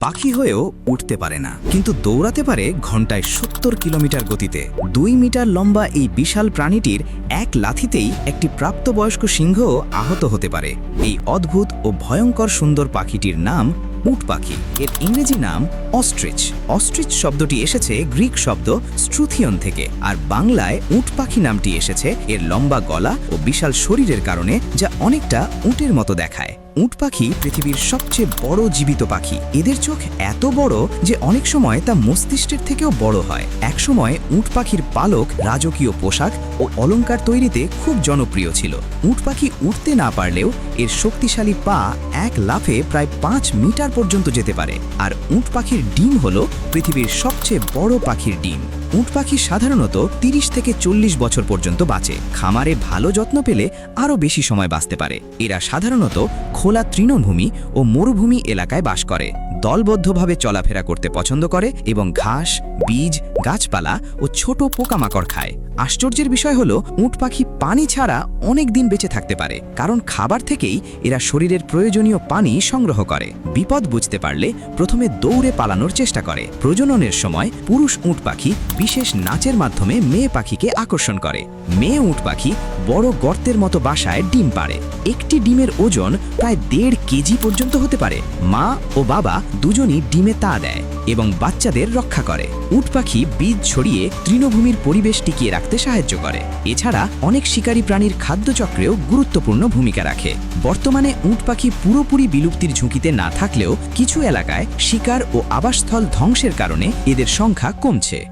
পাখি হয়েও উঠতে পারে না, কিন্তু দৌড়াতে পারে ঘন্টায় ৭০ কিলোমিটার গতিতে। ২ মিটার লম্বা এই বিশাল প্রাণীটির এক লাথিতেই একটি প্রাপ্তবয়স্ক সিংহও আহত হতে পারে। এই অদ্ভুত ও ভয়ঙ্কর সুন্দর পাখিটির নাম উট পাখি। এর ইংরেজি নাম অস্ট্রিচ। অস্ট্রিচ শব্দটি এসেছে গ্রিক শব্দ স্ট্রুথিয়ন থেকে, আর বাংলায় উট পাখি নামটি এসেছে এর লম্বা গলা ও বিশাল শরীরের কারণে, যা অনেকটা উটের মতো দেখায়। উট পাখি পৃথিবীর সবচেয়ে বড় জীবিত পাখি। এদের চোখ এত বড় যে অনেক সময় তা মস্তিষ্কের থেকেও বড় হয়। একসময় উট পাখির পালক রাজকীয় পোশাক ও অলংকার তৈরিতে খুব জনপ্রিয় ছিল। উট পাখি উঠতে না পারলেও এর শক্তিশালী পা এক লাফে প্রায় ৫ মিটার পর্যন্ত যেতে পারে। আর উট পাখির ডিম হলো পৃথিবীর সবচেয়ে বড় পাখির ডিম। উট পাখি সাধারণত ৩০ থেকে ৪০ বছর পর্যন্ত বাঁচে। খামারে ভালো যত্ন পেলে আরও বেশি সময় বাঁচতে পারে। এরা সাধারণত খোলা তৃণভূমি ও মরুভূমি এলাকায় বাস করে। দলবদ্ধভাবে চলাফেরা করতে পছন্দ করে এবং ঘাস, বীজ, গাছপালা ও ছোট পোকামাকড় খায়। আশ্চর্যের বিষয় হলো উট পাখি পানি ছাড়া অনেক দিন বেঁচে থাকতে পারে, কারণ খাবার থেকেই এরা শরীরের প্রয়োজনীয় পানি সংগ্রহ করে। বিপদ বুঝতে পারলে প্রথমে দৌড়ে পালানোর চেষ্টা করে। প্রজননের সময় পুরুষ উট পাখি বিশেষ নাচের মাধ্যমে মেয়ে পাখিকে আকর্ষণ করে। মেয়ে উট পাখি বড় গর্তের মতো বাসায় ডিম পাড়ে। একটি ডিমের ওজন প্রায় ১.৫ কেজি পর্যন্ত হতে পারে। মা ও বাবা দুজনই ডিমে তা দেয় এবং বাচ্চাদের রক্ষা করে। উট পাখি বীজ ছড়িয়ে তৃণভূমির পরিবেশ টিকিয়ে রাখতে সাহায্য করে। এছাড়া অনেক শিকারী প্রাণীর খাদ্যচক্রেও গুরুত্বপূর্ণ ভূমিকা রাখে। বর্তমানে উট পাখি পুরোপুরি বিলুপ্তির ঝুঁকিতে না থাকলেও কিছু এলাকায় শিকার ও আবাসস্থল ধ্বংসের কারণে এদের সংখ্যা কমছে।